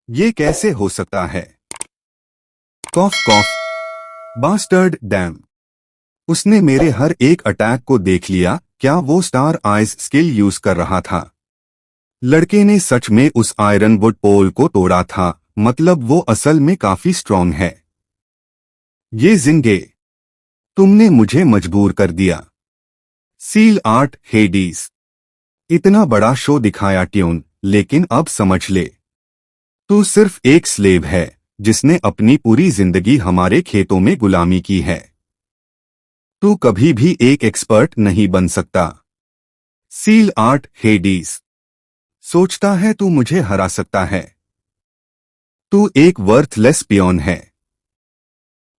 ये कैसे हो सकता है? Cough cough. Bastard damn. उसने मेरे हर एक अटैक को देख लिया। क्या वो स्टार आइज स्किल यूज कर रहा था? लड़के ने सच में उस आयरन वुड पोल को तोड़ा था। मतलब वो असल में काफी स्ट्रांग है। ये जिंगे, तुमने मुझे मजबूर कर दिया। Seal art Hades. इतना बड़ा शो दिखाया ट्यून, लेकिन अब समझ ले, तू सिर्फ एक स्लेव है जिसने अपनी पूरी जिंदगी हमारे खेतों में गुलामी की है। तू कभी भी एक एक्सपर्ट नहीं बन सकता। Seal art Hades. सोचता है तू मुझे हरा सकता है? तू एक वर्थलेस पियोन है।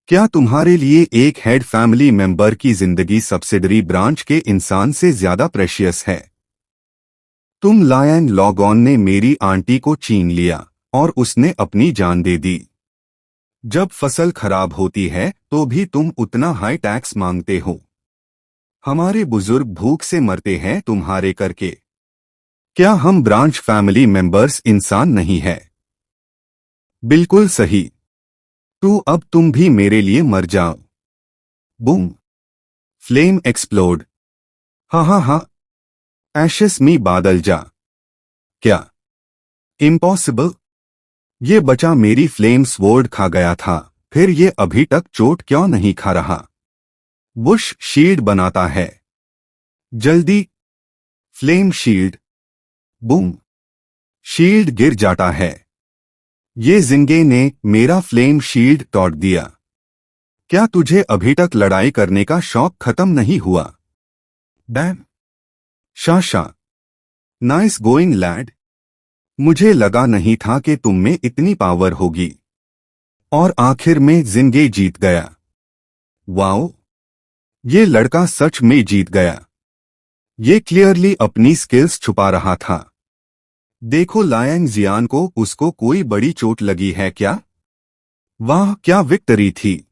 क्या तुम्हारे लिए एक हेड फैमिली मेंबर की जिंदगी सब्सिडरी ब्रांच के इंसान से ज्यादा प्रेशियस है? तुम लायन लॉगॉन ने मेरी आंटी को छीन लिया और उसने अपनी जान दे दी। जब फसल खराब होती है तो भी तुम उतना हाई टैक्स मांगते हो। हमारे बुजुर्ग भूख से मरते हैं तुम्हारे करके। क्या हम ब्रांच फैमिली मेंबर्स इंसान नहीं है? बिल्कुल सही। अब तुम भी मेरे लिए मर जाओ। बूम। Flame explode. हा हा हा। एशेस में बादल जा। क्या? इम्पॉसिबल। ये बचा मेरी फ्लेम स्वॉर्ड खा गया था। फिर ये अभी तक चोट क्यों नहीं खा रहा? बुश शील्ड बनाता है। जल्दी। Flame shield. बूम। शील्ड गिर जाता है। ये जिंगे ने मेरा फ्लेम शील्ड तोड़ दिया। क्या तुझे अभी तक लड़ाई करने का शौक खत्म नहीं हुआ? Damn. Sasha. Nice going lad. मुझे लगा नहीं था कि तुम में इतनी पावर होगी। और आखिर में जिंगे जीत गया। वाओ। ये लड़का सच में जीत गया। ये क्लियरली अपनी स्किल्स छुपा रहा था। देखो लायन जियान को, उसको कोई बड़ी चोट लगी है क्या? वाह क्या विक्ट्री थी।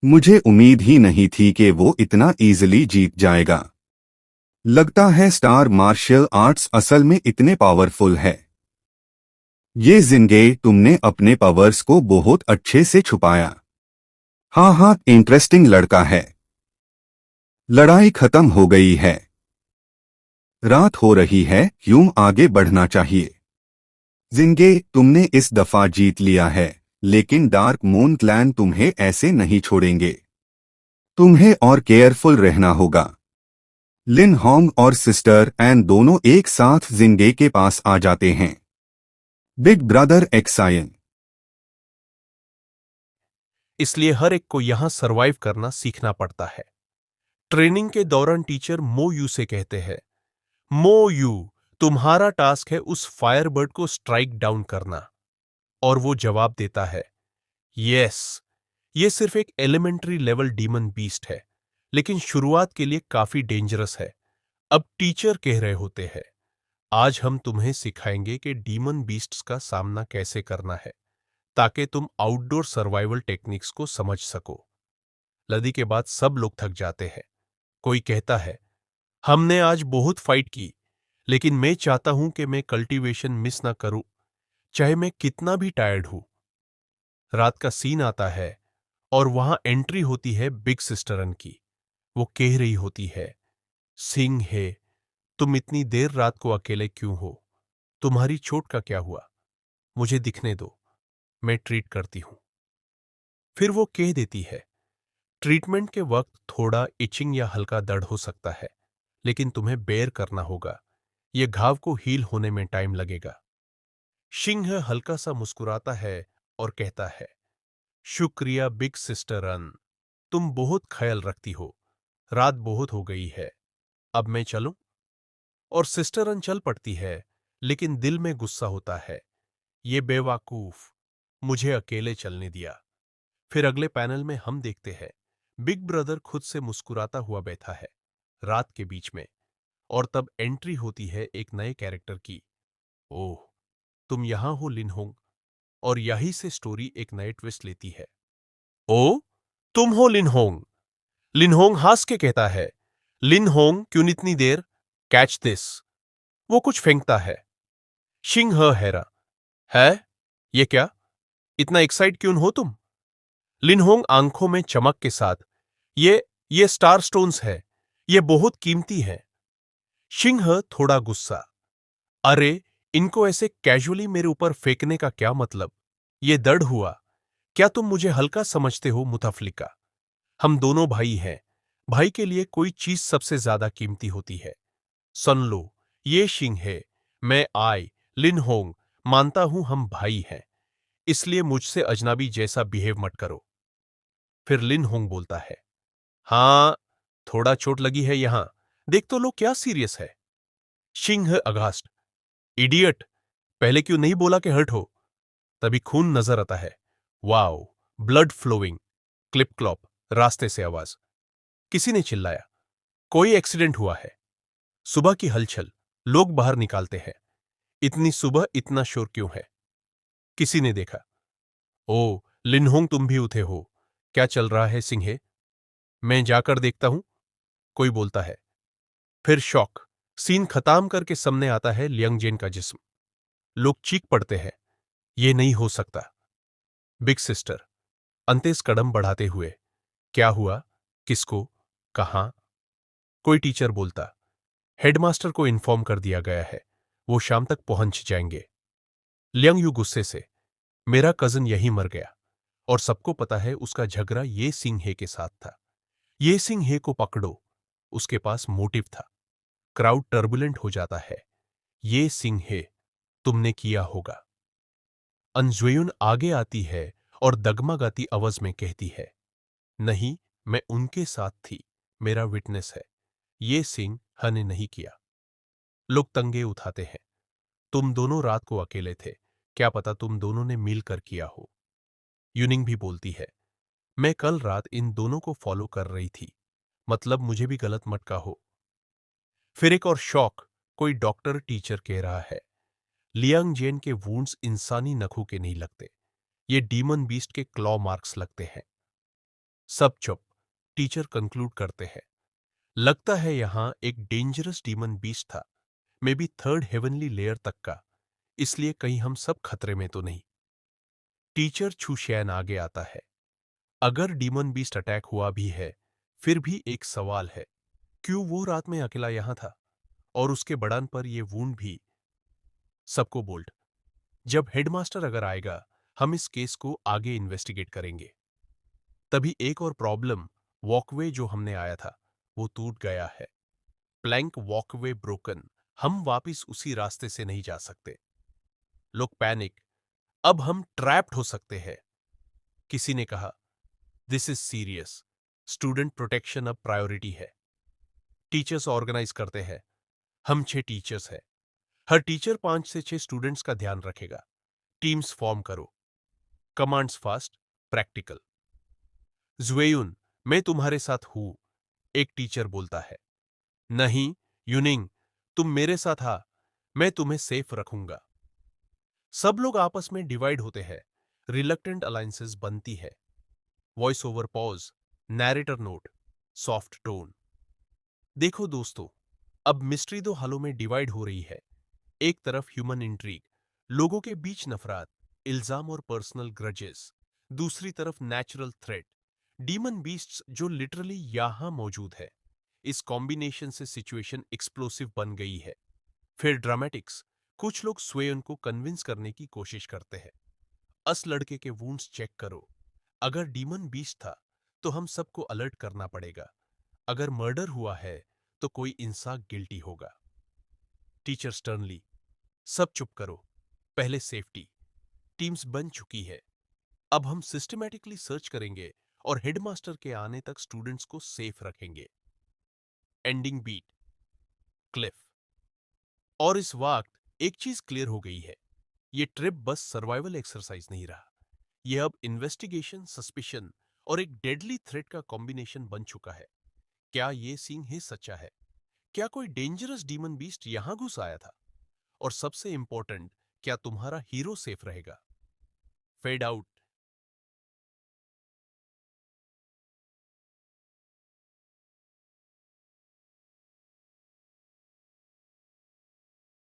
मुझे उम्मीद ही नहीं थी कि वो इतना इजीली जीत जाएगा। लगता है स्टार मार्शल आर्ट्स असल में इतने पावरफुल है। ये जिंगे, तुमने अपने पावर्स को बहुत अच्छे से छुपाया। हाँ हाँ, इंटरेस्टिंग लड़का है। लड़ाई खत्म हो गई है। रात हो रही है, यूं आगे बढ़ना चाहिए। जिंगे, तुमने इस दफा जीत लिया है, लेकिन डार्क मून क्लैन तुम्हें ऐसे नहीं छोड़ेंगे। तुम्हें और केयरफुल रहना होगा। लिन होंग और सिस्टर एन दोनों एक साथ जिंगे के पास आ जाते हैं। बिग ब्रदर एक्सायन। इसलिए हर एक को यहां सरवाइव करना सीखना पड़ता है। ट्रेनिंग के दौरान टीचर मो यू से कहते हैं, मो यू, तुम्हारा टास्क है उस फायरबर्ड को स्ट्राइक डाउन करना। और वो जवाब देता है, यस। ये सिर्फ एक एलिमेंट्री लेवल डीमन बीस्ट है, लेकिन शुरुआत के लिए काफी डेंजरस है। अब टीचर कह रहे होते हैं, आज हम तुम्हें सिखाएंगे कि डीमन बीस्ट्स का सामना कैसे करना है, ताकि तुम आउटडोर सर्वाइवल टेक्निक्स को समझ सको। लदी के बाद सब लोग थक जाते हैं। कोई कहता है, हमने आज बहुत फाइट की, लेकिन मैं चाहता हूं कि मैं कल्टीवेशन मिस ना करूं, चाहे मैं कितना भी टायर्ड हूं। रात का सीन आता है और वहां एंट्री होती है बिग सिस्टरन की। वो कह रही होती है, सिंह है, तुम इतनी देर रात को अकेले क्यों हो? तुम्हारी चोट का क्या हुआ? मुझे दिखने दो, मैं ट्रीट करती हूं। फिर वो कह देती है, ट्रीटमेंट के वक्त थोड़ा इचिंग या हल्का दर्द हो सकता है, लेकिन तुम्हें बेयर करना होगा। यह घाव को हील होने में टाइम लगेगा। सिंह हल्का सा मुस्कुराता है और कहता है, शुक्रिया बिग सिस्टर अन, तुम बहुत ख्याल रखती हो। रात बहुत हो गई है, अब मैं चलूं? और सिस्टर अन चल पड़ती है, लेकिन दिल में गुस्सा होता है, ये बेवकूफ, मुझे अकेले चलने दिया। फिर अगले पैनल में हम देखते हैं, बिग ब्रदर खुद से मुस्कुराता हुआ बैठा है, रात के बीच में। और तब एंट्री होती है एक नए कैरेक्टर की। ओह, तुम यहां हो लिन होंग। और यहीं से स्टोरी एक नए ट्विस्ट लेती है। ओ, तुम हो लिन होंग। लिन होंग हंस के कहता है, लिन होंग क्यों इतनी देर? Catch this. वो कुछ फेंकता है। शिंग हैरा है। ये क्या? इतना एक्साइट क्यों हो तुम? लिनहोंग आंखों में चमक के साथ, ये स्टार स्टोन्स है, ये बहुत कीमती है। सिंह थोड़ा गुस्सा, अरे इनको ऐसे कैजुअली मेरे ऊपर फेंकने का क्या मतलब? ये दर्द हुआ। क्या तुम मुझे हल्का समझते हो मुतफलिका? हम दोनों भाई हैं। भाई के लिए कोई चीज सबसे ज्यादा कीमती होती है। सुन लो, ये सिंह है, मैं लिनहोंग, मानता हूं हम भाई हैं, इसलिए मुझसे अजनबी जैसा बिहेव मत करो। फिर लिनहोंग बोलता है, हाँ, थोड़ा चोट लगी है यहां, देख तो लो क्या सीरियस है। सिंह अगास्ट, इडियट, पहले क्यों नहीं बोला कि हर्ट हो? तभी खून नजर आता है। Wow, blood flowing, clip clop, रास्ते से आवाज। किसी ने चिल्लाया, कोई एक्सीडेंट हुआ है। सुबह की हलचल, लोग बाहर निकालते हैं। इतनी सुबह इतना शोर क्यों है? किसी ने देखा, ओ लिनहोंग तुम भी उठे हो, क्या चल रहा है सिंहे? मैं जाकर देखता हूं, कोई बोलता है। फिर शॉक, सीन खत्म करके सामने आता है लियांगजेन का जिस्म। लोग चीख पड़ते हैं, ये नहीं हो सकता। बिग सिस्टर, अंतेस कदम बढ़ाते हुए, क्या हुआ? किसको? कहां? कोई टीचर बोलता, हेडमास्टर को इन्फॉर्म कर दिया गया है, वो शाम तक पहुंच जाएंगे। लियांग यू गुस्से से, मेरा कजन यही मर गया, और सबको पता है उसका झगड़ा ये सिंह के साथ था। ये सिंह को पकड़ो, उसके पास मोटिव था। क्राउड टर्बुलेंट हो जाता है। ये सिंह तुमने किया होगा। अंजुएयुन आगे आती है और दगमगाती आवाज में कहती है, नहीं, मैं उनके साथ थी, मेरा विटनेस है, ये सिंह ने नहीं किया। लोग तंगे उठाते हैं, तुम दोनों रात को अकेले थे, क्या पता तुम दोनों ने मिलकर किया हो। यूनिंग भी बोलती है, मैं कल रात इन दोनों को फॉलो कर रही थी, मतलब मुझे भी गलत मत कहो। फिर एक और शौक, कोई डॉक्टर टीचर कह रहा है, लियांग जेन के वुंड्स इंसानी नखों के नहीं लगते, ये डीमन बीस्ट के क्लॉ मार्क्स लगते हैं। सब चुप। टीचर कंक्लूड करते हैं, लगता है यहां एक डेंजरस डीमन बीस्ट था, may be third heavenly layer तक का, इसलिए कहीं हम सब खतरे में तो नहीं। टीचर छुशैन आगे आता है, अगर डीमन बीस्ट अटैक हुआ भी है, फिर भी एक सवाल है, क्यों वो रात में अकेला यहां था, और उसके बड़ान पर ये वूंड भी। सबको बोल्ड, जब हेडमास्टर अगर आएगा, हम इस केस को आगे इन्वेस्टिगेट करेंगे। तभी एक और प्रॉब्लम, वॉकवे जो हमने आया था, वो टूट गया है। प्लैंक वॉकवे ब्रोकन, हम वापिस उसी रास्ते से नहीं जा सकते। लोग पैनिक, अब हम ट्रैप्ड हो सकते हैं। किसी ने कहा, this is serious, student protection अब प्रायोरिटी है। टीचर्स ऑर्गेनाइज करते हैं, हम 6 टीचर्स हैं, हर टीचर 5 से 6 स्टूडेंट्स का ध्यान रखेगा। टीम्स फॉर्म करो, कमांड्स फास्ट, प्रैक्टिकल। जुएयुन, मैं तुम्हारे साथ हूं, एक टीचर बोलता है। नहीं, यूनिंग, तुम मेरे साथ आ, मैं तुम्हें सेफ रखूंगा। सब लोग आपस में डिवाइड होते हैं, रिलक्टेंट अलायंसेस बनती है। Voice over pause, narrator note, soft tone. देखो दोस्तों, अब मिस्ट्री दो हालों में डिवाइड हो रही है। एक तरफ ह्यूमन इंट्रीग, लोगों के बीच नफरत, इल्जाम और पर्सनल ग्रजेस। दूसरी तरफ नेचुरल थ्रेट, डीमन बीस्ट्स जो लिटरली यहां मौजूद है। इस कॉम्बिनेशन से सिचुएशन एक्सप्लोसिव बन गई है। फिर ड्रामेटिक्स, कुछ लोग स्वेयन को कन्विंस करने की कोशिश करते हैं। अस लड़के के वुंड्स चेक करो, अगर डीमन बीस्ट था तो हम सबको अलर्ट करना पड़ेगा, अगर मर्डर हुआ है तो कोई इंसान गिल्टी होगा। टीचर स्टर्नली, सब चुप करो, पहले सेफ्टी। टीम्स बन चुकी है, अब हम सिस्टमैटिकली सर्च करेंगे और हेडमास्टर के आने तक स्टूडेंट्स को सेफ रखेंगे। Ending beat, cliff. और इस वक्त एक चीज क्लियर हो गई है, ये ट्रिप बस सर्वाइवल एक्सरसाइज नहीं रहा, ये अब इन्वेस्टिगेशन, सस्पिशन और एक डेडली थ्रेट का कॉम्बिनेशन बन चुका है। क्या ये सिंह ही सच्चा है? क्या कोई डेंजरस डीमन बीस्ट यहां घुस आया था? और सबसे इंपॉर्टेंट, क्या तुम्हारा हीरो सेफ रहेगा? Fade out.